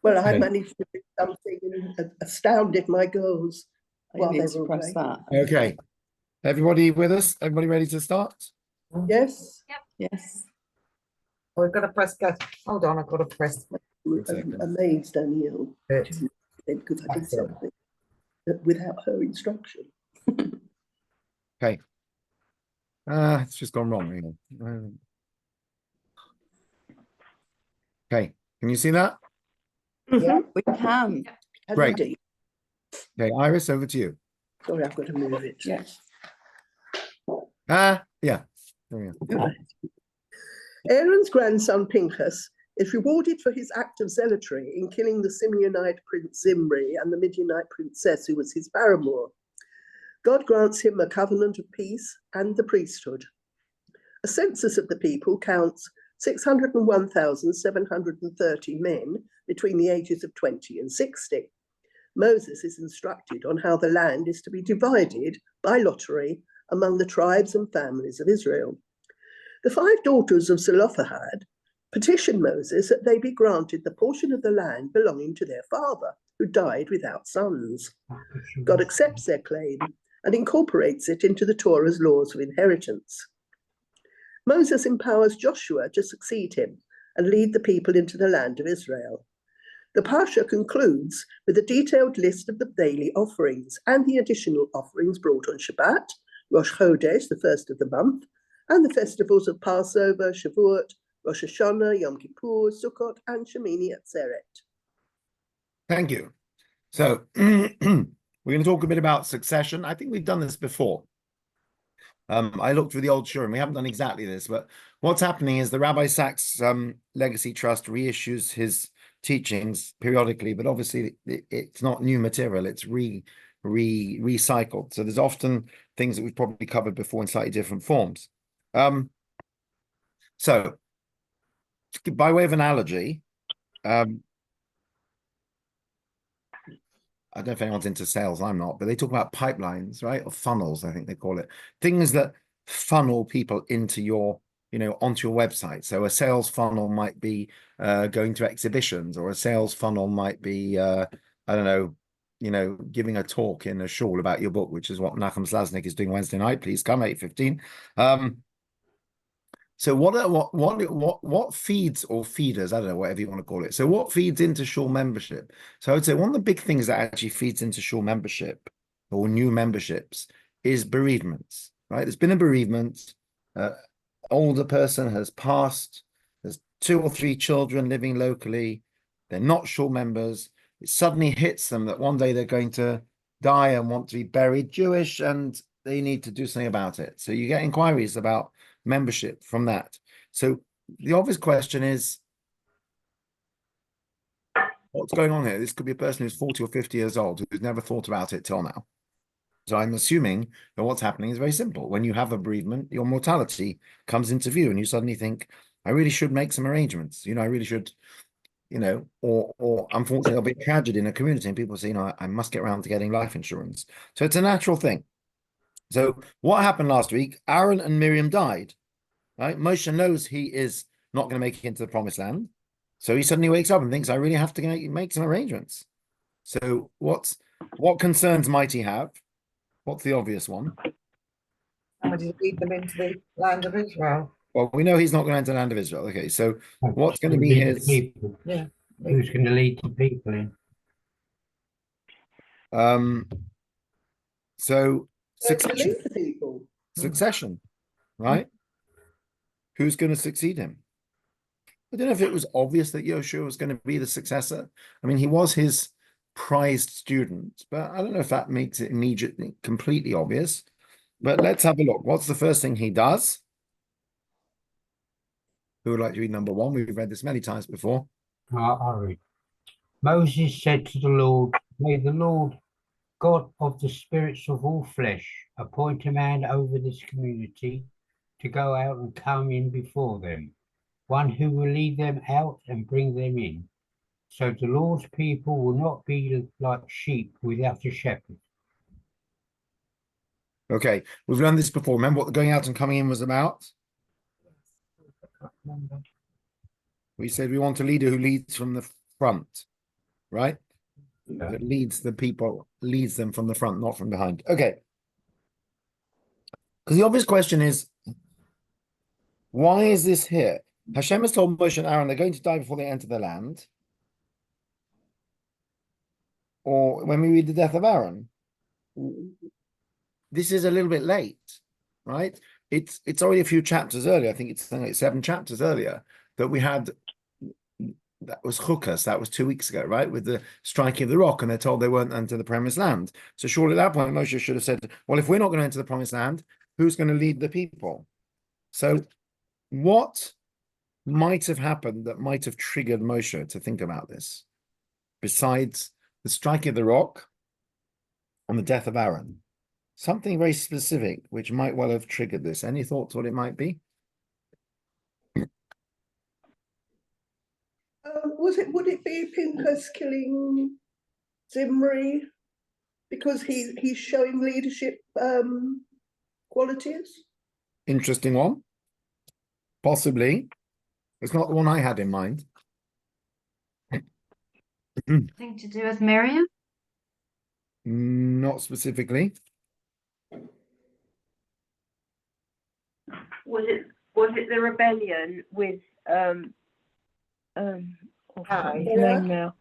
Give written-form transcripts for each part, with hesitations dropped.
Well, I managed to do something and astounded my girls while they were away. Okay. Everybody with us? Everybody ready to start? Yes. Yep. Yes. We've got to press go. Hold on, I've got to press. Amazed, Danielle, because I did something without her instruction. Okay. It's just gone wrong. Okay. Can you see that? Yeah, we can. Great. Indeed. Okay, Iris, over to you. Sorry, I've got to move it. Yes. Yeah. Aaron's grandson Pinchas is rewarded for his act of zealotry in killing the Simeonite prince Zimri and the Midianite princess who was his paramour. God grants him a covenant of peace and the priesthood. A census of the people counts 601,730 men between the ages of 20 and 60. Moses is instructed on how the land is to be divided by lottery among the tribes and families of Israel. The 5 daughters of Zelophehad petition Moses that they be granted the portion of the land belonging to their father, who died without sons. God accepts their claim and incorporates it into the Torah's laws of inheritance. Moses empowers Joshua to succeed him and lead the people into the land of Israel. The Parsha concludes with a detailed list of the daily offerings and the additional offerings brought on Shabbat, Rosh Chodesh, the first of the month, and the festivals of Passover, Shavuot, Rosh Hashanah, Yom Kippur, Sukkot, and Shemini Atzeret. Thank you. So we're going to talk a bit about succession. I think we've done this before. I looked through the old Shurim. We haven't done exactly this, but what's happening is the Rabbi Sachs Legacy Trust reissues his teachings periodically, but obviously it's not new material. It's recycled. So there's often things that we've probably covered before in slightly different forms. So by way of analogy, I don't know if anyone's into sales, I'm not, but they talk about pipelines, right? Or funnels, I think they call it. Things that funnel people into your, onto your website. So a sales funnel might be going to exhibitions, or a sales funnel might be, I don't know, giving a talk in a shul about your book, which is what Nachum Slasnik is doing Wednesday night. Please come, 8:15. So what feeds or feeders, I don't know, whatever you want to call it. So what feeds into shul membership? So I would say one of the big things that actually feeds into shul membership or new memberships is bereavements, right? There's been a bereavement, older person has passed, there's 2 or 3 children living locally, they're not shul members, it suddenly hits them that one day they're going to die and want to be buried Jewish, and they need to do something about it. So you get inquiries about membership from that. So the obvious question is, what's going on here? This could be a person who's 40 or 50 years old who's never thought about it till now. So I'm assuming that what's happening is very simple. When you have a bereavement, your mortality comes into view and you suddenly think, I really should make some arrangements. I really should, or unfortunately there'll be a tragedy in a community and people say, I must get around to getting life insurance. So it's a natural thing. So what happened last week? Aaron and Miriam died, right? Moshe knows he is not going to make it into the promised land. So he suddenly wakes up and thinks, I really have to make some arrangements. So what concerns might he have? What's the obvious one? Somebody to lead them into the land of Israel. Well, we know he's not going to enter the land of Israel. Okay, so what's going to be his... People. Yeah. Who's going to lead the people in? So Succession. Succession, right? Who's going to succeed him? I don't know if it was obvious that Yoshua was going to be the successor. I mean, he was his prized student, but I don't know if that makes it immediately completely obvious. But let's have a look. What's the first thing he does? Who would like to read number 1? We've read this many times before. I'll read. Moses said to the Lord, may the Lord, God of the spirits of all flesh, appoint a man over this community to go out and come in before them, one who will lead them out and bring them in. So the Lord's people will not be like sheep without a shepherd. Okay, we've learned this before. Remember what the going out and coming in was about? We said we want a leader who leads from the front. right? Yeah. That leads the people, leads them from the front, not from behind. Okay. Because the obvious question is, why is this here? Hashem has told Moshe and Aaron they're going to die before they enter the land. Or when we read the death of Aaron, this is a little bit late, right? It's already a few chapters earlier. I think it's 7 chapters earlier that we had. That was Chukas. That was 2 weeks ago, right? With the striking of the rock, and they're told they weren't enter the promised land. So surely at that point, Moshe should have said, well, if we're not going to enter the promised land, who's going to lead the people? So what might have happened that might have triggered Moshe to think about this, besides the striking of the rock and the death of Aaron? Something very specific which might well have triggered this. Any thoughts what it might be? Would it be Pinchas killing Zimri because he's showing leadership qualities? Interesting one. Possibly. It's not the one I had in mind. Thing to do with Miriam? Not specifically. Was it the rebellion with Hi. now?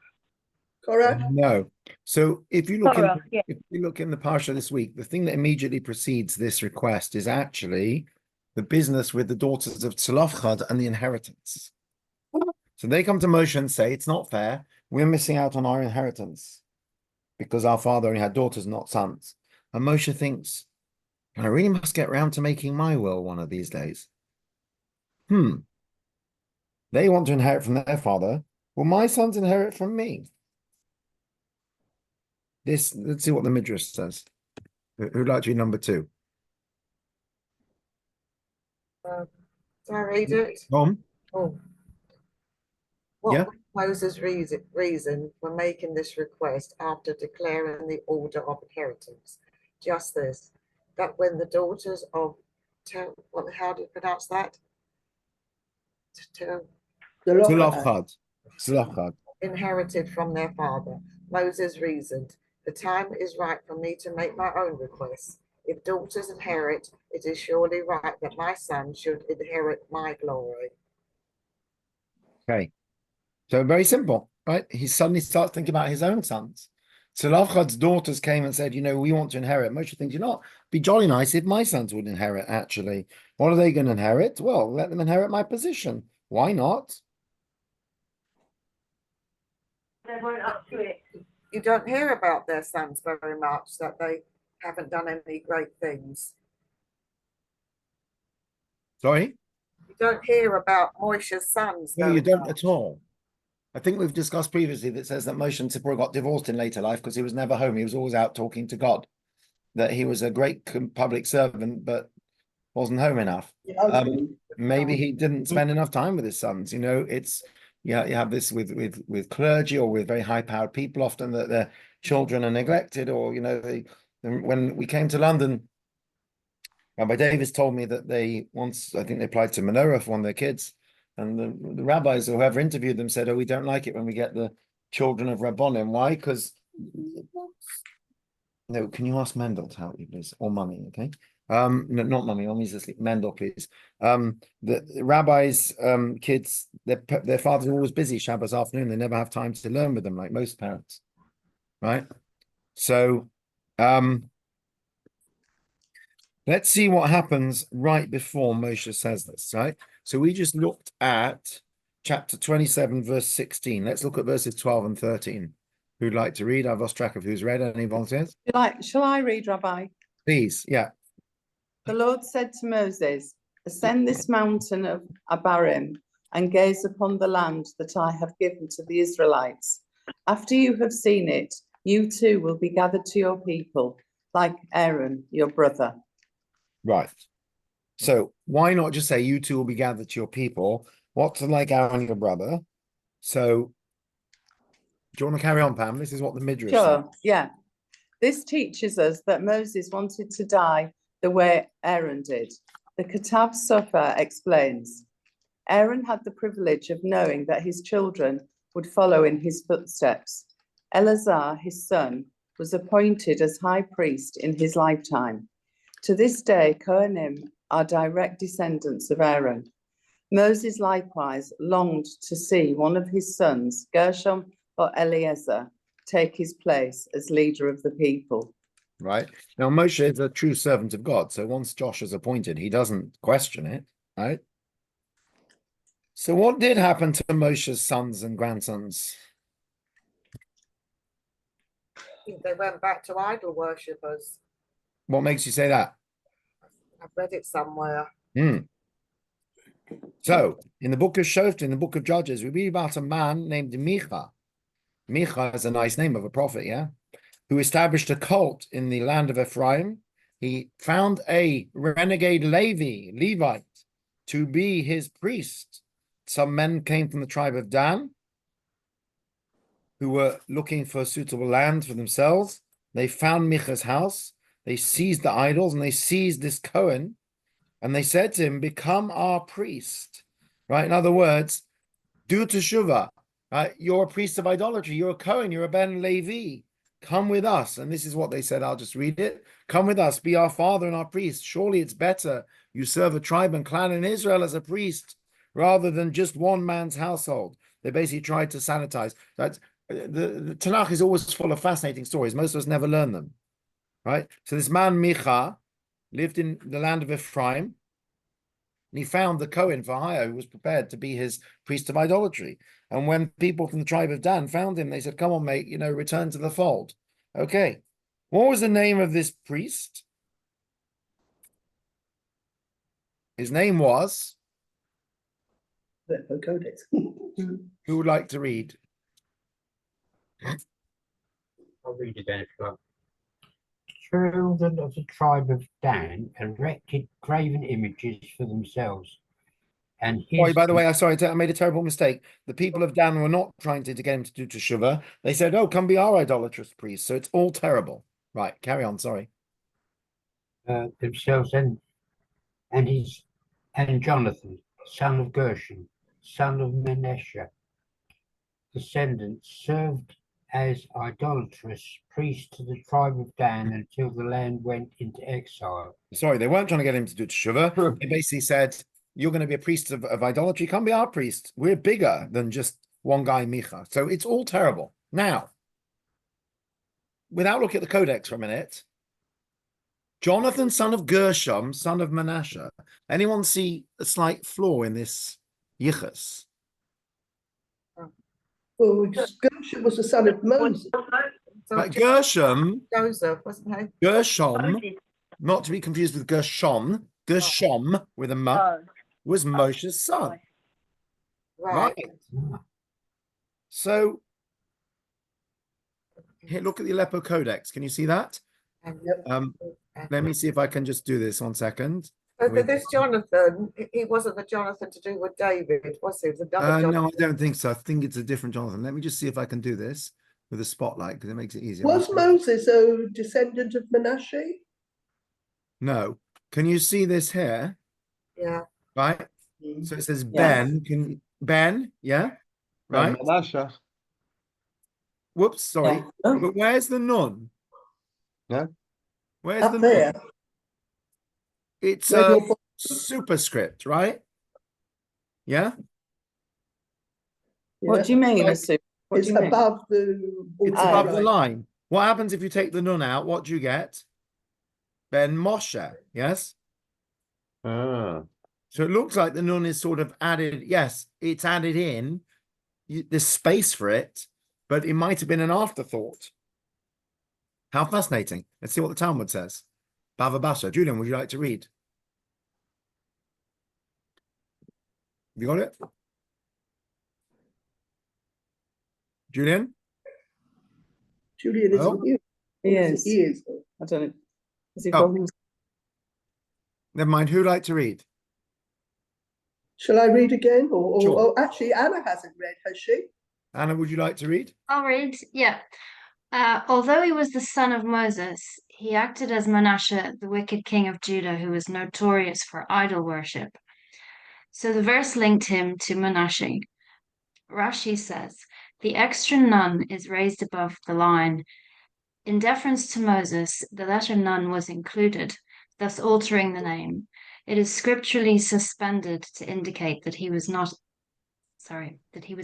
Korah? No. So if you look Korah, yeah. if you look in the Parsha this week, the thing that immediately precedes this request is actually the business with the daughters of Tzlofchad and the inheritance. So they come to Moshe and say, it's not fair. We're missing out on our inheritance because our father only had daughters, not sons. And Moshe thinks, I really must get round to making my will one of these days. They want to inherit from their father. Will my sons inherit from me? Let's see what the Midrash says. Who'd like to be number 2? Can I read it? Tom? Oh. What Yeah. was Moses' reason for making this request after declaring the order of inheritance? Just this, that when the daughters of how do you pronounce that? Tzlofchad. Tzlofchad. Inherited from their father. Moses reasoned, the time is right for me to make my own request. If daughters inherit, it is surely right that my son should inherit my glory. Okay. So very simple, right? He suddenly starts thinking about his own sons. Tzlofchad's daughters came and said, we want to inherit. Moshe thinks, be jolly nice if my sons would inherit, actually. What are they going to inherit? Well, let them inherit my position. Why not? They weren't up to it. You don't hear about their sons very much, that they haven't done any great things. Sorry? You don't hear about Moshe's sons. No, very you don't much. at all. I think we've discussed previously that says that Moshe and Zipporah got divorced in later life because he was never home. He was always out talking to God. That he was a great public servant, but wasn't home enough. Maybe he didn't spend enough time with his sons. It's you have this with clergy or with very high-powered people often, that their children are neglected, or when we came to London, Rabbi Davis told me that they once, I think they applied to Menorah for one of their kids, and the rabbis or whoever interviewed them said, we don't like it when we get the children of Rabbonim. Why? Because no, can you ask Mendel to help you, please? Or Mummy, okay? No, not Mummy, Mummy's asleep. Mendel, please. The rabbis' kids, their fathers are always busy Shabbos afternoon. They never have time to learn with them, like most parents, right? So let's see what happens right before Moshe says this, right? So we just looked at chapter 27, verse 16. Let's look at verses 12 and 13. Who'd like to read? I've lost track of who's read. Any volunteers? Shall I read, Rabbi? Please, yeah. The Lord said to Moses, ascend this mountain of Abarim and gaze upon the land that I have given to the Israelites. After you have seen it, you too will be gathered to your people, like Aaron, your brother. Right. So why not just say you two will be gathered to your people? What's like Aaron, your brother? So do you want to carry on, Pam? This is what the Midrash Sure, says. yeah. This teaches us that Moses wanted to die the way Aaron did. The Ketav Sofer explains, Aaron had the privilege of knowing that his children would follow in his footsteps. Eleazar, his son, was appointed as high priest in his lifetime. To this day, Kohanim are direct descendants of Aaron. Moses likewise longed to see one of his sons, Gershom or Eleazar, take his place as leader of the people. Right. Now, Moshe is a true servant of God. So once Josh is appointed, he doesn't question it. Right. So what did happen to Moshe's sons and grandsons? I think they went back to idol worshippers. What makes you say that? I've read it somewhere. So in the book of Shoftim, in the book of Judges, we read about a man named Micha. Micha is a nice name of a prophet, yeah? Who established a cult in the land of Ephraim. He found a renegade Levite, to be his priest. Some men came from the tribe of Dan who were looking for a suitable land for themselves. They found Micha's house. They seized the idols and they seized this Cohen. And they said to him, become our priest. Right? In other words, do teshuvah. Right? You're a priest of idolatry. You're a Cohen. You're a Ben Levi. Come with us. And this is what they said. I'll just read it. Come with us. Be our father and our priest. Surely it's better you serve a tribe and clan in Israel as a priest rather than just one man's household. They basically tried to sanitize. That's, the Tanakh is always full of fascinating stories. Most of us never learn them. Right? So this man, Micha, lived in the land of Ephraim. And he found the Cohen for hire who was prepared to be his priest of idolatry. And when people from the tribe of Dan found him, they said, come on, mate, return to the fold. Okay. What was the name of this priest? His name was? The Codex. Who would like to read? I'll read it then. Children of the tribe of Dan erected graven images for themselves. And Sorry, by the way, I made a terrible mistake. The people of Dan were not trying to get him to do teshuvah. They said, oh, come be our idolatrous priest. So it's all terrible. Right, carry on, sorry. Themselves and Jonathan, son of Gershom, son of Manasseh, descendants, served as idolatrous priests to the tribe of Dan until the land went into exile. Sorry, they weren't trying to get him to do teshuvah. They basically said, you're going to be a priest of idolatry. Come be our priest. We're bigger than just one guy, Micha. So it's all terrible. Now, without looking at the codex for a minute, Jonathan, son of Gershom, son of Manasseh. Anyone see a slight flaw in this yichus? Well, Gershom was the son of Moses. So Right, Gershom, Joseph, wasn't he? Gershom, not to be confused with Gershom, Gershom with a m, was Moshe's son. Right. So, here, look at the Aleppo Codex. Can you see that? Let me see if I can just do this 1 second. So this Jonathan, he wasn't the Jonathan to do with David, was he? It was another Jonathan. No, I don't think so. I think it's a different Jonathan. Let me just see if I can do this with a spotlight because it makes it easier. Was Moses a descendant of Manasseh? No. Can you see this here? Yeah. Right? So it says Ben. Ben, yeah? Right? Manasseh. Whoops, sorry. Yeah. Oh. But where's the nun? No. Where's Up the there. nun? It's Where a your- superscript, right? Yeah? What do you mean? Like, What It's do you mean? above the. It's above the line. What happens if you take the nun out? What do you get? Ben Moshe, yes? Ah. So it looks like the nun is sort of added. Yes, it's added in. There's space for it, but it might have been an afterthought. How fascinating. Let's see what the Talmud says. Bava Basra. Julian, would you like to read? Have you got it? Julian? Julian isn't here. Yes. He is. I don't know. Is he Oh. from? Never mind. Who'd like to read? Shall I read again? Sure. Or actually, Anna hasn't read, has she? Anna, would you like to read? I'll read. Yeah. Although he was the son of Moses, he acted as Manasseh, the wicked king of Judah, who was notorious for idol worship. So the verse linked him to Manasseh. Rashi says, The extra nun is raised above the line. In deference to Moses, the letter nun was included, thus altering the name. It is scripturally suspended to indicate that he was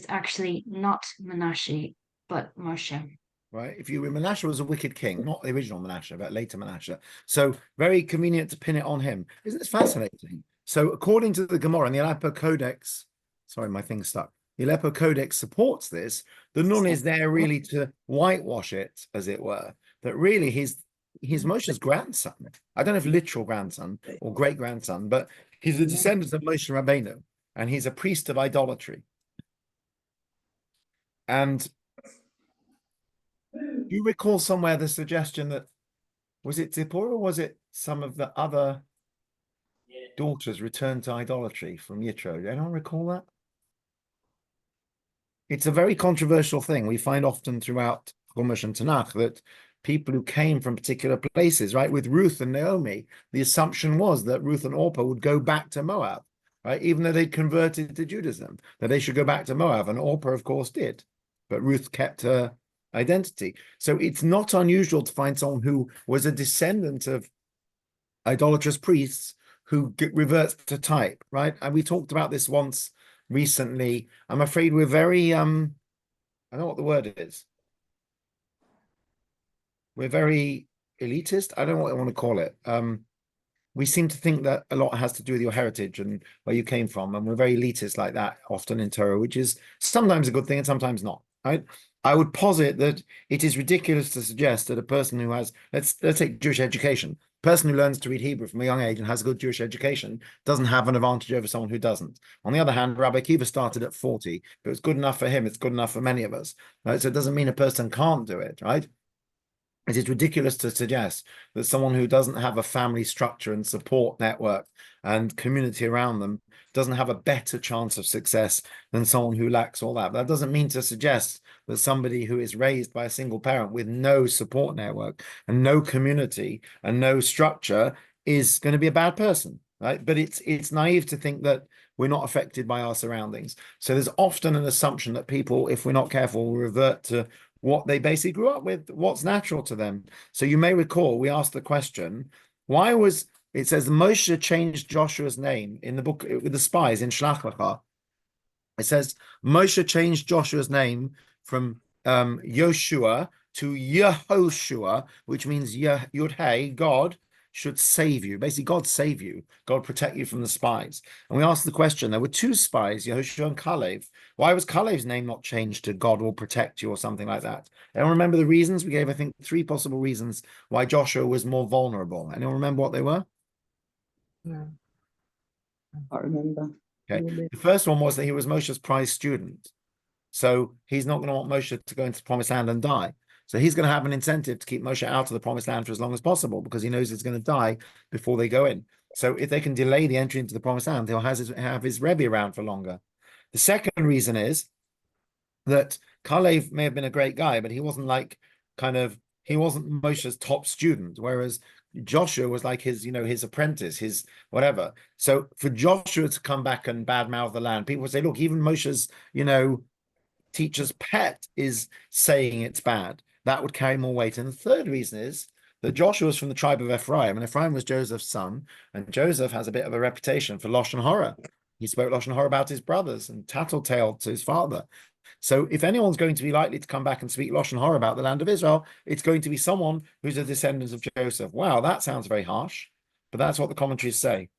actually not Manasseh, but Moshe. Right? If you Manasseh was a wicked king, not the original Manasseh, but later Manasseh. So very convenient to pin it on him. Isn't this fascinating? So according to the Gemara and the Aleppo Codex, sorry, my thing's stuck. The Aleppo Codex supports this. The nun is there really to whitewash it, as it were. That really he's Moshe's grandson. I don't know if literal grandson or great grandson, but he's a descendant of Moshe Rabbeinu, and he's a priest of idolatry. And do you recall somewhere the suggestion that, was it Zipporah or was it some of the other daughters returned to idolatry from Yitro? Do anyone recall that? It's a very controversial thing. We find often throughout Chumash and Tanakh that people who came from particular places, right, with Ruth and Naomi, the assumption was that Ruth and Orpah would go back to Moab, right, even though they'd converted to Judaism, that they should go back to Moab, and Orpah, of course, did. But Ruth kept her identity. So it's not unusual to find someone who was a descendant of idolatrous priests who reverts to type, right? And we talked about this once recently. I'm afraid we're very, I don't know what the word is. We're very elitist. I don't know what I want to call it. We seem to think that a lot has to do with your heritage and where you came from. And we're very elitist like that often in Torah, which is sometimes a good thing and sometimes not, right? I would posit that it is ridiculous to suggest that a person who has, let's take Jewish education, a person who learns to read Hebrew from a young age and has a good Jewish education doesn't have an advantage over someone who doesn't. On the other hand, Rabbi Akiva started at 40, but it's good enough for him, it's good enough for many of us, right? So it doesn't mean a person can't do it, right? It is ridiculous to suggest that someone who doesn't have a family structure and support network and community around them doesn't have a better chance of success than someone who lacks all that. That doesn't mean to suggest that somebody who is raised by a single parent with no support network and no community and no structure is going to be a bad person, right? But it's naive to think that we're not affected by our surroundings. So there's often an assumption that people, if we're not careful, will revert to what they basically grew up with, what's natural to them. So you may recall, we asked the question, why was, it says Moshe changed Joshua's name in the book with the spies in Shlach Lecha. It says Moshe changed Joshua's name from Yoshua to Yehoshua, which means Yud-Hey, God should save you. Basically, God save you. God protect you from the spies. And we asked the question, there were two spies, Yehoshua and Kalev. Why was Kalev's name not changed to God will protect you or something like that? Anyone remember the reasons? We gave, I think, 3 possible reasons why Joshua was more vulnerable. Anyone remember what they were? I can't remember. Okay. The first one was that he was Moshe's prized student. So he's not going to want Moshe to go into the promised land and die. So he's going to have an incentive to keep Moshe out of the promised land for as long as possible because he knows he's going to die before they go in. So if they can delay the entry into the promised land, he'll have his Rebbe around for longer. The second reason is that Kalev may have been a great guy, but he wasn't he wasn't Moshe's top student, whereas Joshua was like his, his apprentice, his whatever. So for Joshua to come back and badmouth the land, people would say, look, even Moshe's, teacher's pet is saying it's bad. That would carry more weight. And the third reason is that Joshua was from the tribe of Ephraim, and Ephraim was Joseph's son, and Joseph has a bit of a reputation for Lashon Hara. He spoke Lashon Hara about his brothers and tattletaled to his father. So if anyone's going to be likely to come back and speak Lashon Hara about the land of Israel, it's going to be someone who's a descendant of Joseph. Wow, that sounds very harsh, but that's what the commentaries say.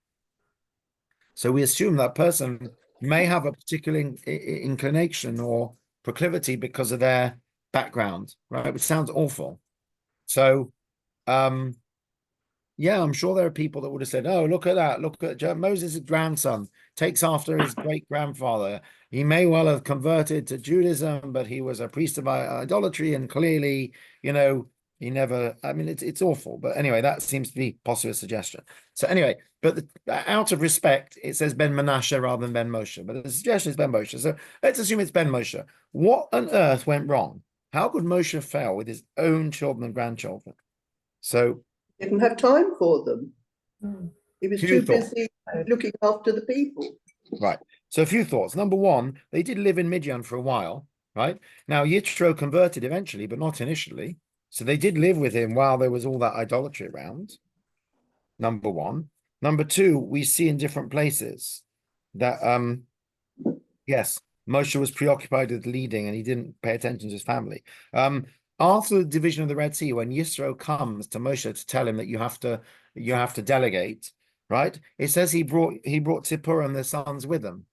So we assume that person may have a particular inclination or proclivity because of their background, right? Which sounds awful. So, yeah, I'm sure there are people that would have said, oh, look at that. Look at Moses' grandson, takes after his great-grandfather. He may well have converted to Judaism, but he was a priest of idolatry, and clearly, he never, it's awful. But anyway, that seems to be possibly a suggestion. So anyway, but out of respect, it says Ben Manasseh rather than Ben Moshe. But the suggestion is Ben Moshe. So let's assume it's Ben Moshe. What on earth went wrong? How could Moshe fail with his own children and grandchildren? So didn't have time for them. He was too busy looking after the people. Right. So a few thoughts. Number one, they did live in Midian for a while. right? Now, Yitro converted eventually, but not initially. So they did live with him while there was all that idolatry around. Number one. Number two, we see in different places that, yes, Moshe was preoccupied with leading and he didn't pay attention to his family. After the division of the Red Sea, when Yisro comes to Moshe to tell him that you have to delegate, right? It says he brought Tzipporah and their sons with him.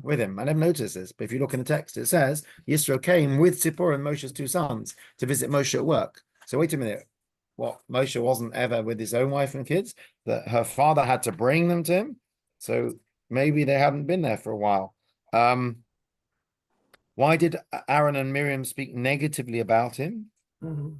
I never noticed this, but if you look in the text, it says Yisro came with Tzipporah and Moshe's two sons to visit Moshe at work. So wait a minute, what, Moshe wasn't ever with his own wife and kids, that her father had to bring them to him? So maybe they hadn't been there for a while. Why did Aaron and Miriam speak negatively about him?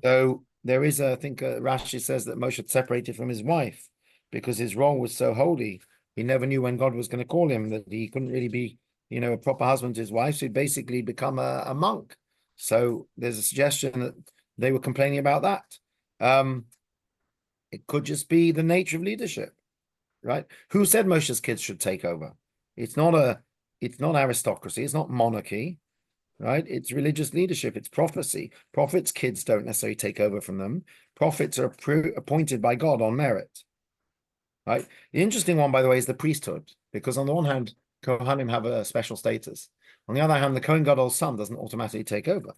So there is, I think Rashi says that Moshe separated from his wife because his role was so holy. He never knew when God was going to call him, that he couldn't really be, a proper husband to his wife. So he'd basically become a monk. So there's a suggestion that they were complaining about that. It could just be the nature of leadership, right? Who said Moshe's kids should take over? It's not aristocracy. It's not monarchy. Right? It's religious leadership. It's prophecy. Prophets' kids don't necessarily take over from them. Prophets are appointed by God on merit. Right? The interesting one, by the way, is the priesthood, because on the one hand, Kohanim have a special status. On the other hand, the Kohen Gadol's son doesn't automatically take over.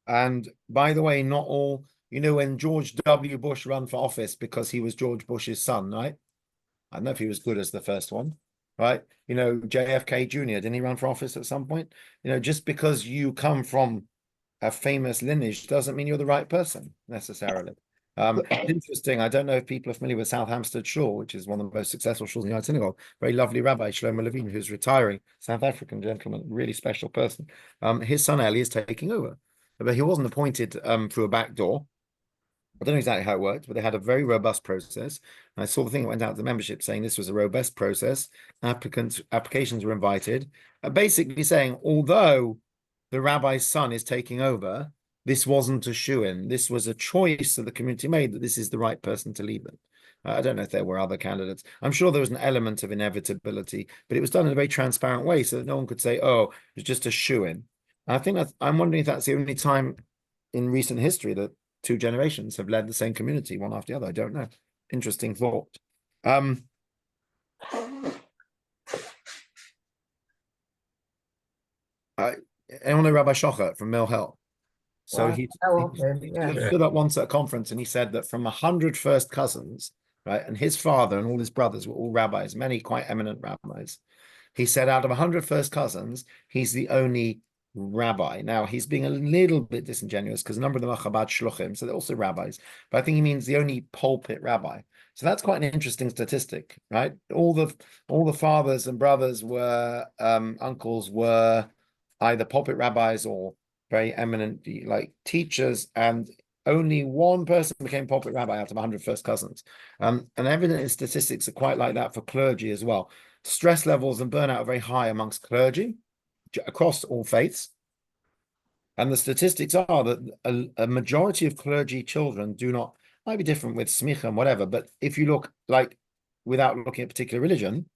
And by the way, not all, when George W. Bush ran for office because he was George Bush's son, right? I don't know if he was good as the first one. Right, JFK Jr., didn't he run for office at some point? Just because you come from a famous lineage doesn't mean you're the right person necessarily. Interesting. I don't know if people are familiar with South Hampstead Shul, which is one of the most successful shuls in the United Synagogue. Very lovely Rabbi Shlomo Levine, who's retiring, South African gentleman, really special person. His son Eli is taking over, but he wasn't appointed through a back door. I don't know exactly how it worked, but they had a very robust process. And I saw the thing that went out to the membership saying this was a robust process. Applications were invited, basically saying, although the rabbi's son is taking over, this wasn't a shoo-in. This was a choice that the community made, that this is the right person to lead them. I don't know if there were other candidates. I'm sure there was an element of inevitability, but it was done in a very transparent way so that no one could say, oh, it's just a shoo-in. I think I'm wondering if that's the only time in recent history that two generations have led the same community, one after the other. I don't know. Interesting thought. And on a Rabbi Shocher from Mill Hill. So Wow, he yeah. stood up once at a conference and he said that from 100 first cousins, right, and his father and all his brothers were all rabbis, many quite eminent rabbis. He said out of 100 first cousins, he's the only rabbi. Now, he's being a little bit disingenuous because a number of them are Chabad Shluchim, so they're also rabbis. But I think he means the only pulpit rabbi. So that's quite an interesting statistic, right? All the fathers and brothers were, uncles were either pulpit rabbis or very eminent like teachers, and only one person became pulpit rabbi out of 100 first cousins. And evidently statistics are quite like that for clergy as well. Stress levels and burnout are very high amongst clergy across all faiths. And the statistics are that a majority of clergy children do not, might be different with smicha and whatever, but if you look like without looking at particular religion,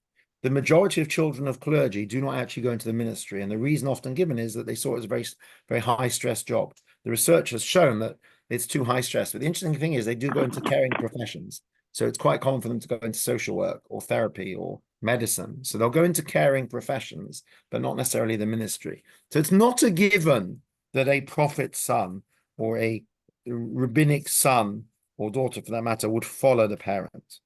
the majority of children of clergy do not actually go into the ministry. And the reason often given is that they saw it as a very, very high stress job. The research has shown that it's too high stress. But the interesting thing is they do go into caring professions. So it's quite common for them to go into social work or therapy or medicine. So they'll go into caring professions, but not necessarily the ministry. So it's not a given that a prophet's son or a rabbinic son or daughter, for that matter, would follow the parent.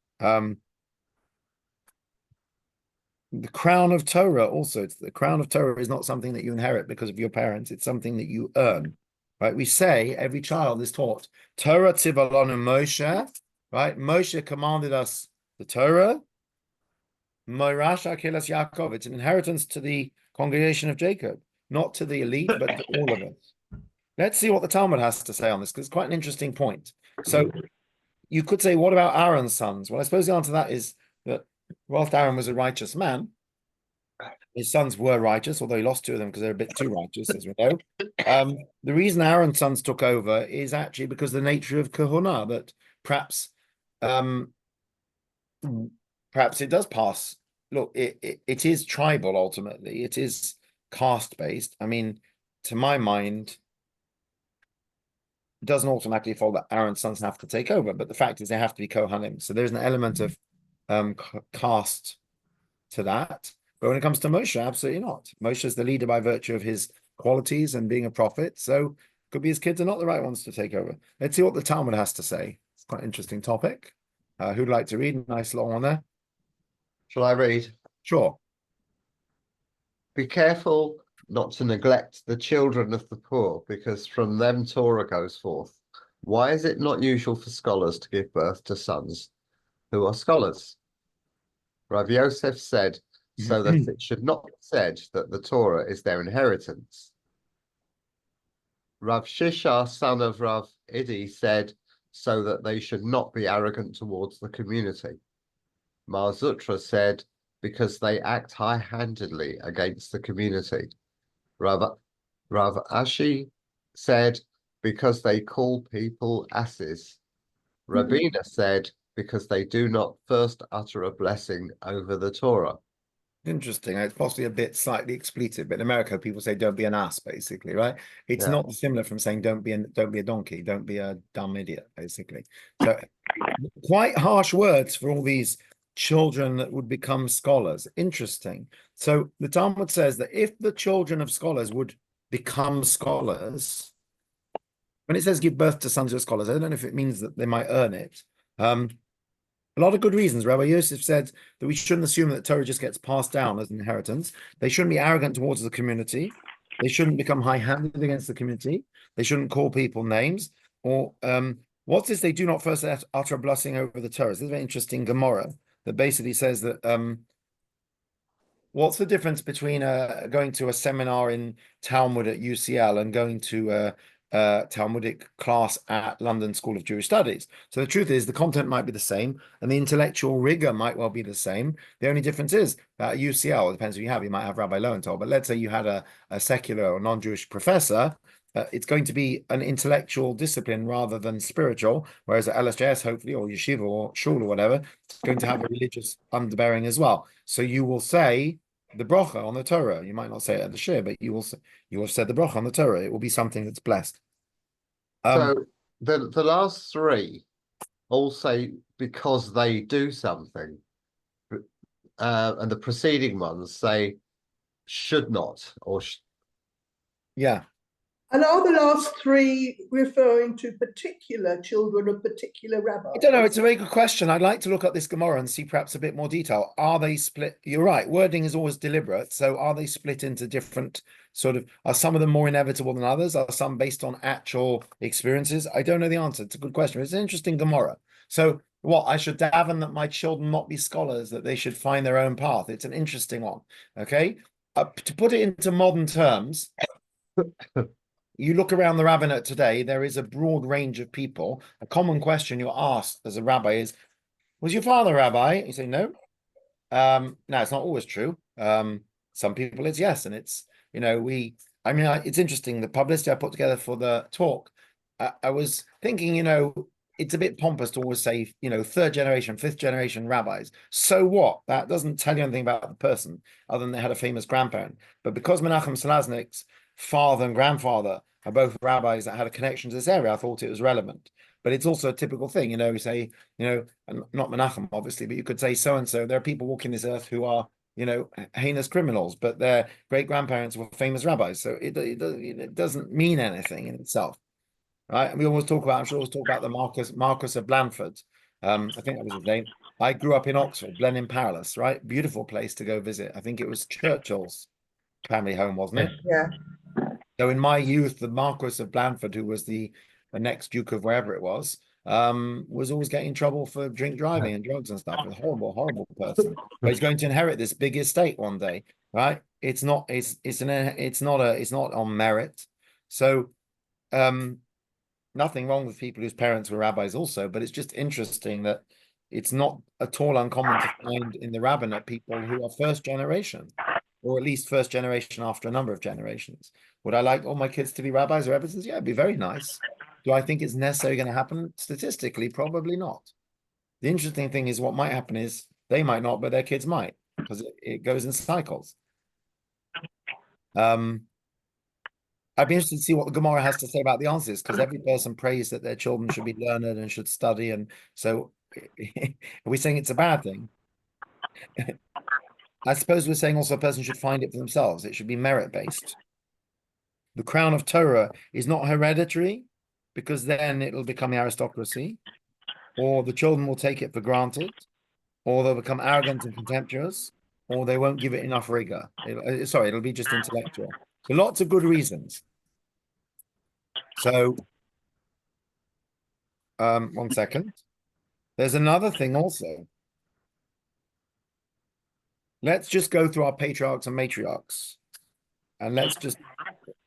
The crown of Torah also, the crown of Torah is not something that you inherit because of your parents. It's something that you earn, right? We say every child is taught Torah Tzivalonu Moshe, right? Moshe commanded us the Torah. Moirasha Kelas Yaakov. It's an inheritance to the congregation of Jacob, not to the elite, but to all of us. Let's see what the Talmud has to say on this, because it's quite an interesting point. So you could say, what about Aaron's sons? Well, I suppose the answer to that is that whilst Aaron was a righteous man, his sons were righteous, although he lost two of them because they're a bit too righteous, as we know. The reason Aaron's sons took over is actually because of the nature of kahuna, that perhaps it does pass look, it is tribal ultimately. It is caste based. I mean, to my mind, it doesn't automatically follow that Aaron's sons have to take over, but the fact is they have to be Kohanim. So there's an element of caste to that. But when it comes to Moshe, absolutely not. Moshe is the leader by virtue of his qualities and being a prophet. So could be his kids are not the right ones to take over. Let's see what the Talmud has to say. It's quite an interesting topic. Who'd like to read? Nice long one there. Shall I read? Sure. Be careful not to neglect the children of the poor, because from them Torah goes forth. Why is it not usual for scholars to give birth to sons who are scholars? Rav Yosef said, so that it should not be said that the Torah is their inheritance. Rav Shisha, son of Rav Idi, said, so that they should not be arrogant towards the community. Mar Zutra said, because they act high-handedly against the community. Rav Ashi said, because they call people asses. Rabina said, because they do not first utter a blessing over the Torah. Interesting. It's possibly a bit slightly expletive, but in America, people say "don't be an ass," basically, right? It's Yeah. not dissimilar from saying "don't be a donkey, don't be a dumb idiot," basically. So, quite harsh words for all these children that would become scholars. Interesting. So the Talmud says that if the children of scholars would become scholars, when it says give birth to sons who are scholars, I don't know if it means that they might earn it. A lot of good reasons. Rabbi Yosef said that we shouldn't assume that Torah just gets passed down as an inheritance. They shouldn't be arrogant towards the community. They shouldn't become high-handed against the community. They shouldn't call people names. Or what's this? They do not first utter a blessing over the Torah. This is a very interesting Gemara that basically says that what's the difference between going to a seminar in Talmud at UCL and going to Talmudic class at London School of Jewish Studies? So the truth is the content might be the same and the intellectual rigor might well be the same. The only difference is at UCL, it depends who you have. You might have Rabbi Lowenthal, but let's say you had a secular or non-Jewish professor. It's going to be an intellectual discipline rather than spiritual, whereas at LSJS, hopefully, or yeshiva or shul or whatever, it's going to have a religious underbearing as well. So you will say the bracha on the Torah. You might not say it at the shir, but you will have said the bracha on the Torah. It will be something that's blessed. So the last three all say because they do something, and the preceding ones say should not or yeah. And are the last three referring to particular children of particular rabbis? I don't know. It's a very good question. I'd like to look at this Gemara and see perhaps a bit more detail. Are they split? You're right. Wording is always deliberate. So are they split into different sort of, are some of them more inevitable than others? Are some based on actual experiences? I don't know the answer. It's a good question. It's an interesting Gemara. So what, I should daven that my children not be scholars, that they should find their own path. It's an interesting one. Okay. To put it into modern terms, you look around the rabbinate today, there is a broad range of people. A common question you're asked as a rabbi is, was your father a rabbi? You say, no. No, it's not always true. Some people it's yes. And it's, it's interesting. The publicity I put together for the talk, I was thinking, it's a bit pompous to always say, third generation, fifth generation rabbis. So what? That doesn't tell you anything about the person other than they had a famous grandparent. But because Menachem Selaznik's father and grandfather are both rabbis that had a connection to this area, I thought it was relevant. But it's also a typical thing, we say, and not Menachem, obviously, but you could say so-and-so. There are people walking this earth who are, heinous criminals, but their great-grandparents were famous rabbis. So it doesn't mean anything in itself, right? And we always talk about, I'm sure always talk about the Marcus of Blandford. I think that was his name. I grew up in Oxford, Blenheim Palace, right? Beautiful place to go visit. I think it was Churchill's family home, wasn't it? Yeah. So in my youth, the Marquis of Blandford, who was the next Duke of wherever it was always getting in trouble for drink driving and drugs and stuff. A horrible, horrible person. But he's going to inherit this big estate one day, right? It's not on merit. So nothing wrong with people whose parents were rabbis also, but it's just interesting that it's not at all uncommon to find in the rabbinate people who are first generation, or at least first generation after a number of generations. Would I like all my kids to be rabbis or rabbis? Yeah, it'd be very nice. Do I think it's necessarily going to happen? Statistically, probably not. The interesting thing is what might happen is they might not, but their kids might. because it goes in cycles. I'd be interested to see what the Gemara has to say about the answers, because every person prays that their children should be learned and should study. And so are we saying it's a bad thing? I suppose we're saying also a person should find it for themselves. It should be merit-based. The crown of Torah is not hereditary, because then it'll become the aristocracy, or the children will take it for granted, or they'll become arrogant and contemptuous, or they won't give it enough rigor. It'll be just intellectual. So lots of good reasons. So, 1 second. There's another thing also. Let's just go through our patriarchs and matriarchs. And let's just,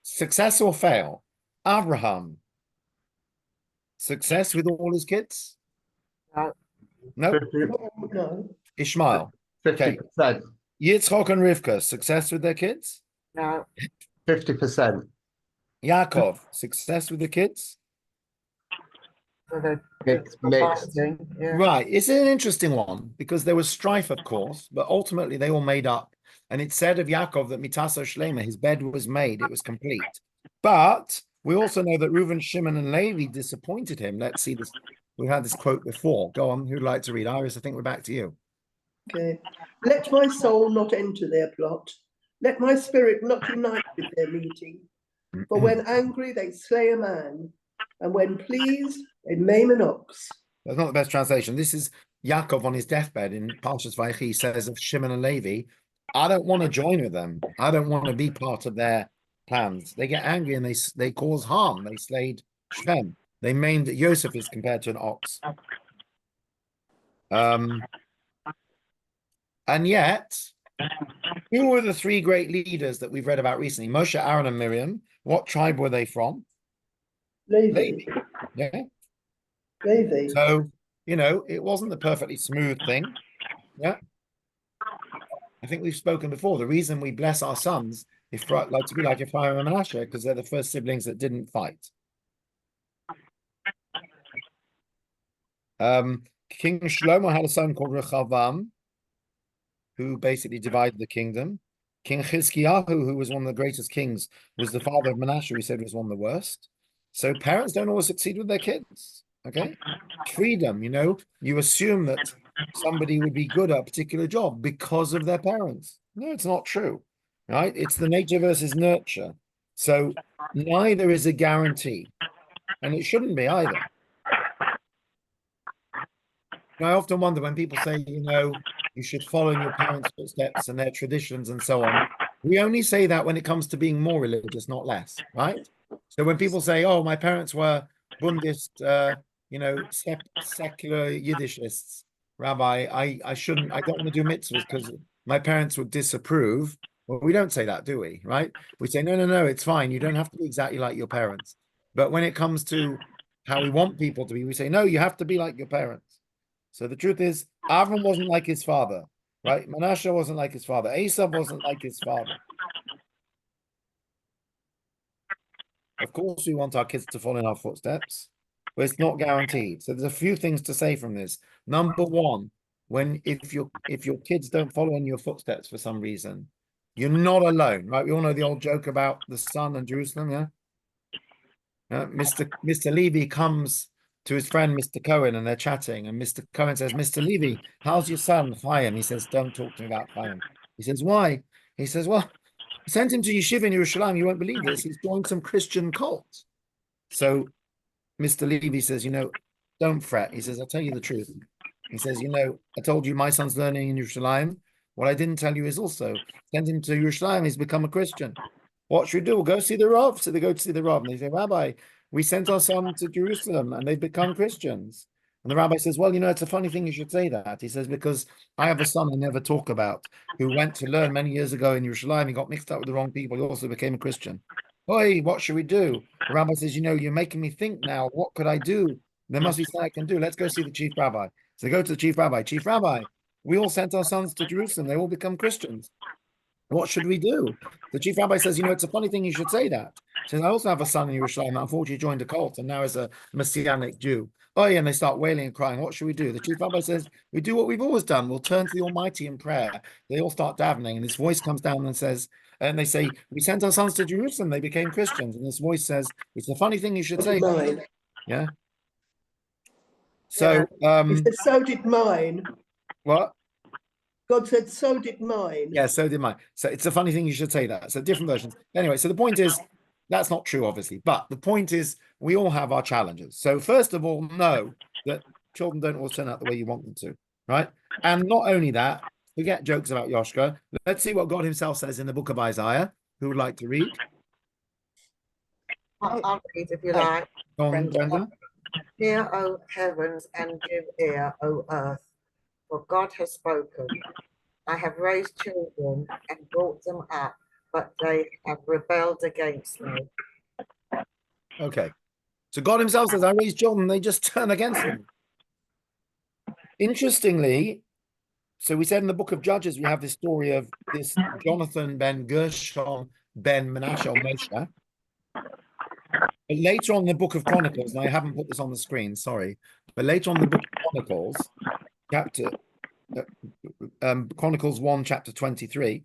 success or fail? Abraham, success with all his kids? No. 50, No. Ishmael. 50%. Yitzchok and Rivka, success with their kids? No. 50%. Yaakov, success with the kids? So they're It's mixed. fasting, yeah. Right. It's an interesting one because there was strife, of course, but ultimately they all made up. And it said of Yaakov that Mitaso Shlema, his bed was made, it was complete. But we also know that Reuben, Shimon, and Levi disappointed him. Let's see this. We've had this quote before. Go on. Who'd like to read? Iris, I think we're back to you. Okay. Let my soul not enter their plot. Let my spirit not unite with their meeting. For when angry, they slay a man, and when pleased, they maim an ox. That's not the best translation. This is Yaakov on his deathbed in Parshas Vayechi says of Shimon and Levi, I don't want to join with them. I don't want to be part of their plans. They get angry and they cause harm. They slayed Shem. They maimed Yosef is compared to an ox. And yet, who were the three great leaders that we've read about recently? Moshe, Aaron, and Miriam. What tribe were they from? Levi. Yeah. Levi. So, it wasn't the perfectly smooth thing. Yeah. I think we've spoken before. The reason we bless our sons is for like to be like Ephraim and Manasseh, because they're the first siblings that didn't fight. King Shlomo had a son called Rechavam, who basically divided the kingdom. King Chizkiyahu, who was one of the greatest kings, was the father of Manasseh, who said was one of the worst. So parents don't always succeed with their kids. Okay. Freedom, you assume that somebody would be good at a particular job because of their parents. No, it's not true. Right? It's the nature versus nurture. So neither is a guarantee. And it shouldn't be either. I often wonder when people say, you should follow in your parents' footsteps and their traditions and so on. We only say that when it comes to being more religious, not less, right? So when people say, oh, my parents were Bundist, secular Yiddishists, Rabbi, I don't want to do mitzvahs because my parents would disapprove. Well, we don't say that, do we? Right? We say, no, it's fine. You don't have to be exactly like your parents. But when it comes to how we want people to be, we say, no, you have to be like your parents. So the truth is, Avram wasn't like his father, right? Manasseh wasn't like his father. Esau wasn't like his father. Of course, we want our kids to follow in our footsteps, but it's not guaranteed. So there's a few things to say from this. Number one, if your kids don't follow in your footsteps for some reason, you're not alone, right? We all know the old joke about the sun and Jerusalem, yeah? Mr. Levy comes to his friend, Mr. Cohen, and they're chatting. And Mr. Cohen says, Mr. Levy, how's your son, Chaim? He says, don't talk to me about Chaim. He says, why? He says, well, send him to Yeshiva in Yerushalayim. You won't believe this. He's joined some Christian cult. So Mr. Levy says, don't fret. He says, I'll tell you the truth. He says, I told you my son's learning in Yerushalayim. What I didn't tell you is also, send him to Yerushalayim. He's become a Christian. What should we do? We'll go see the Rav. So they go to see the Rav. And they say, Rabbi, we sent our son to Jerusalem and they've become Christians. And the rabbi says, well, it's a funny thing you should say that. He says, because I have a son I never talk about who went to learn many years ago in Yerushalayim. He got mixed up with the wrong people. He also became a Christian. Oi, what should we do? The rabbi says, you're making me think now. What could I do? There must be something I can do. Let's go see the chief rabbi. So they go to the chief rabbi. Chief rabbi, we all sent our sons to Jerusalem. They all become Christians. What should we do? The chief rabbi says, it's a funny thing you should say that. Says, I also have a son in Yerushalayim that unfortunately joined a cult and now is a Messianic Jew. Oh, yeah, and they start wailing and crying. What should we do? The chief rabbi says, we do what we've always done. We'll turn to the Almighty in prayer. They all start davening, and this voice comes down and says, and they say, we sent our sons to Jerusalem. They became Christians. And this voice says, it's a funny thing you should say. Mine. Yeah. So, He said, so did mine. what? God said, so did mine. Yeah, so did mine. So it's a funny thing you should say that. So different versions. Anyway, so the point is, that's not true, obviously. But the point is, we all have our challenges. So first of all, know that children don't always turn out the way you want them to, right? And not only that, forget jokes about Yoshka. Let's see what God himself says in the book of Isaiah. Who would like to read? I'll read if you like. Go on, Brenda. Hear, O heavens, and give ear, O earth, for God has spoken. I have raised children and brought them up, but they have rebelled against me. Okay. So God himself says, I raised children, they just turn against me. Interestingly, so we said in the book of Judges, we have this story of this Jonathan ben Gershon ben Menashe or Moshe. But later on in the book of Chronicles, and I haven't put this on the screen, sorry, but later on in the book of Chronicles, Chronicles 1, chapter 23,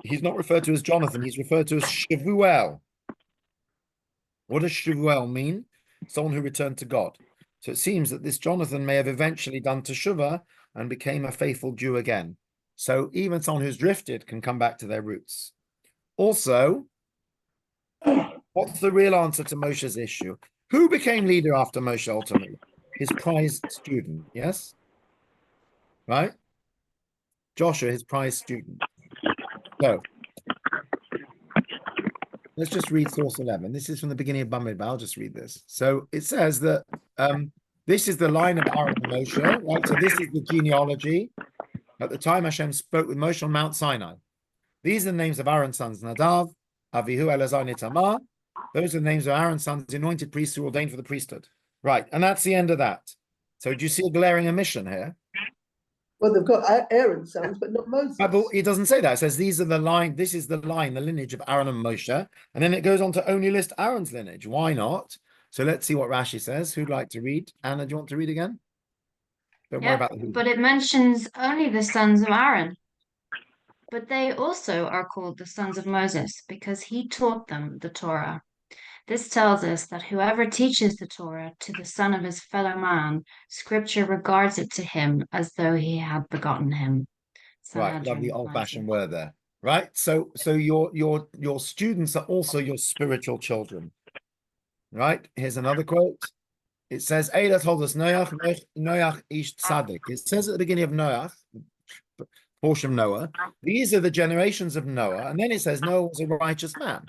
he's not referred to as Jonathan, he's referred to as Shevuel. What does Shevuel mean? Someone who returned to God. So it seems that this Jonathan may have eventually done teshuvah and became a faithful Jew again. So even someone who's drifted can come back to their roots. Also, what's the real answer to Moshe's issue? Who became leader after Moshe ultimately? His prized student, yes? Right? Joshua, his prized student. So, let's just read source 11. This is from the beginning of Bamidbar. I'll just read this. So it says that this is the line of Aaron and Moshe, right? So this is the genealogy. At the time Hashem spoke with Moshe on Mount Sinai. These are the names of Aaron's sons, Nadav, Avihu, Elazar, and Itamar. Those are the names of Aaron's sons, anointed priests who were ordained for the priesthood. Right, and that's the end of that. So do you see a glaring omission here? Well, they've got Aaron's sons, but not Moses. But it doesn't say that. It says these are the line, this is the line, the lineage of Aaron and Moshe. And then it goes on to only list Aaron's lineage. Why not? So let's see what Rashi says. Who'd like to read? Anna, do you want to read again? Don't worry about the who. But it mentions only the sons of Aaron. But they also are called the sons of Moses because he taught them the Torah. This tells us that whoever teaches the Torah to the son of his fellow man, Scripture regards it to him as though he had begotten him. Right, love the old-fashioned word there. Right, so your students are also your spiritual children. Right, here's another quote. It says, Eila told us Noach ish tzaddik. It says at the beginning of Noach, portion of Noah, these are the generations of Noah, and then it says Noah was a righteous man.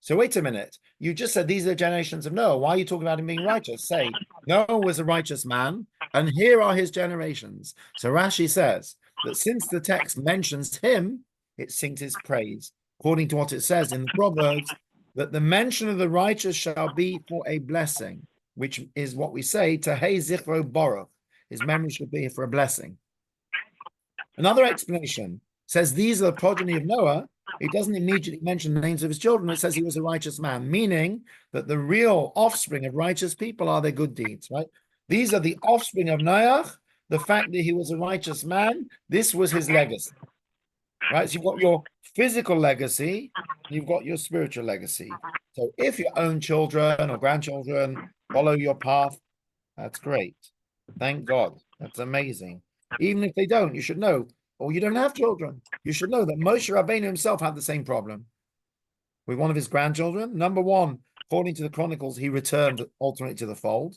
So wait a minute, you just said these are the generations of Noah. Why are you talking about him being righteous? Say, Noah was a righteous man, and here are his generations. So Rashi says that since the text mentions him, it sings his praise, according to what it says in the Proverbs, that the mention of the righteous shall be for a blessing, which is what we say, Tehei Zichro Baruch. His memory should be for a blessing. Another explanation says these are the progeny of Noah. It doesn't immediately mention the names of his children. It says he was a righteous man, meaning that the real offspring of righteous people are their good deeds, right? These are the offspring of Noach. The fact that he was a righteous man, this was his legacy, right? So you've got your physical legacy, you've got your spiritual legacy. So if your own children or grandchildren follow your path, that's great. Thank God. That's amazing. Even if they don't, you should know, or you don't have children, you should know that Moshe Rabbeinu himself had the same problem with one of his grandchildren. Number one, according to the Chronicles, he returned ultimately to the fold.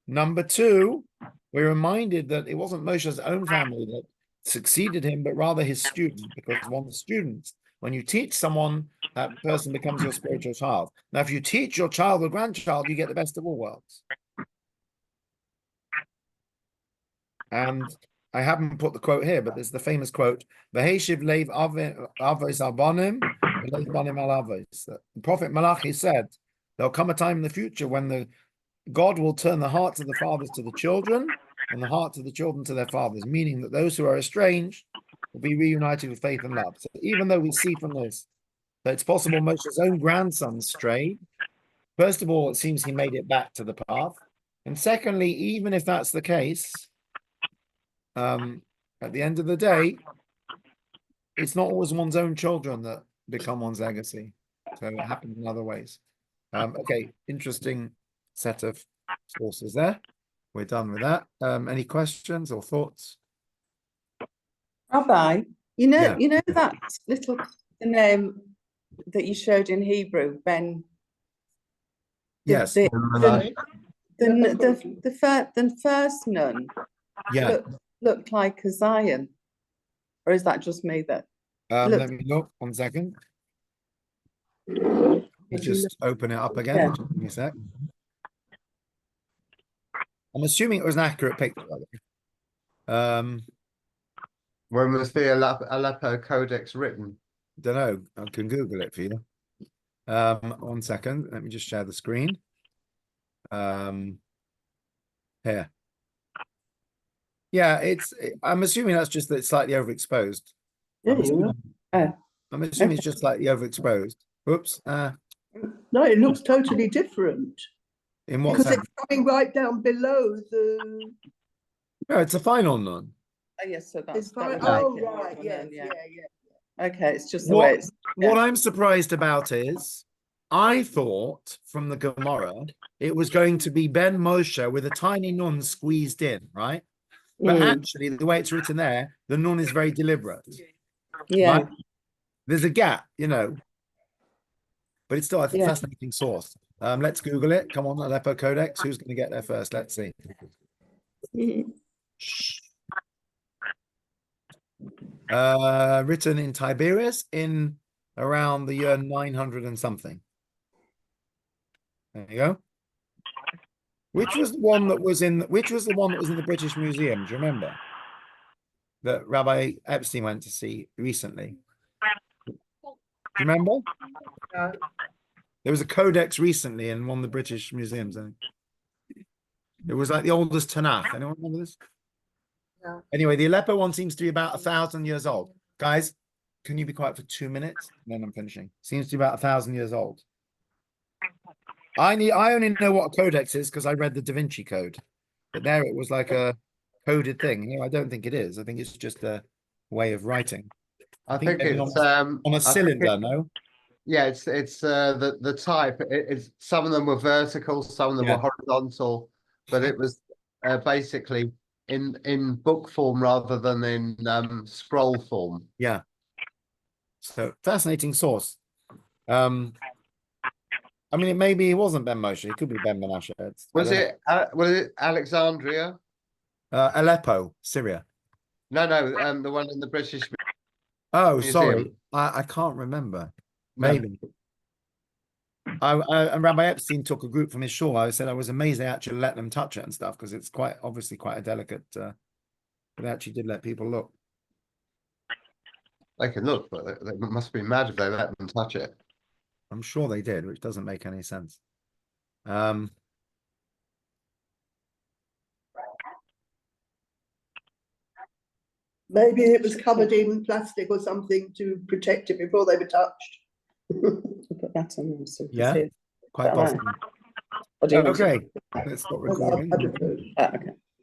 Number two, we're reminded that it wasn't Moshe's own family that succeeded him, but rather his student, because one of the students, when you teach someone, that person becomes your spiritual child. Now, if you teach your child or grandchild, you get the best of all worlds. And I haven't put the quote here, but there's the famous quote, "V'heshiv leiv avos albanim, v'leiv banim al avos." The Prophet Malachi said, there'll come a time in the future when God will turn the hearts of the fathers to the children and the hearts of the children to their fathers, meaning that those who are estranged will be reunited with faith and love. So even though we see from this So it's possible Moshe's own grandson strayed. First of all, it seems he made it back to the path. And secondly, even if that's the case, at the end of the day, it's not always one's own children that become one's legacy. So it happens in other ways. Okay, interesting set of sources there. We're done with that. Any questions or thoughts? Rabbi, you know, Yeah. you know that little name that you showed in Hebrew, Ben. Yes. The Yeah. the first nun Yeah. looked like a Zion, or is that just me that? Let me look 1 second. Let's just open it up again. Yeah. Just give me a sec. I'm assuming it was an accurate picture. By the way. When was the Aleppo Codex written? Don't know. I can Google it for you. 1 second. Let me just share the screen. Here. Yeah, I'm assuming that's just that it's slightly overexposed. Yeah, I'm assuming, Oh. I'm assuming it's just slightly overexposed. Oops. No, it looks totally different In what because sense? it's coming right down below the. No, it's a final none. Oh, yes, so It's that would oh make it. right, And yes, then, yeah. Okay, it's just the way it's. What I'm surprised about is I thought from the Gemara it was going to be Ben Moshe with a tiny nun squeezed in, right? But actually, the way it's written there, the nun is very deliberate. Yeah. Right? There's a gap, you know. But it's still a Yeah. fascinating source. Let's Google it. Come on, Aleppo Codex. Who's going to get there first? Let's see. Written in Tiberias in around the year 900 and something. There you go. Which was the one that was in the British Museum? Do you remember? That Rabbi Epstein went to see recently. Do you remember? No. There was a codex recently in one of the British museums. I think. It was like the oldest Tanakh. Anyone remember this? No. Anyway, the Aleppo one seems to be about 1,000 years old. Guys, can you be quiet for 2 minutes? And then I'm finishing. Seems to be about 1,000 years old. I only know what a codex is because I read the Da Vinci Code. But there it was like a coded thing. You know, I don't think it is. I think it's just a way of writing. I think maybe it's on a cylinder, no? Yeah, it's the type. It's some of them were vertical, some of them were horizontal, but it was basically in book form rather than in scroll form. Yeah. So fascinating source. I mean, maybe it wasn't Ben Moshe. It could be Ben Menashe. Was it Alexandria? Aleppo, Syria. No, the one in the British Oh, Museum. sorry. I can't remember. Maybe. And Rabbi Epstein took a group from his shul. I said I was amazed they actually let them touch it and stuff because it's obviously quite a delicate. But they actually did let people look. They can look, but they must be mad if they let them touch it. I'm sure they did, which doesn't make any sense. Maybe it was covered in plastic or something to protect it before they were touched. Put that on there so Yeah, quite possible. Or do you want to- Okay, let's stop recording. I prefer. Okay.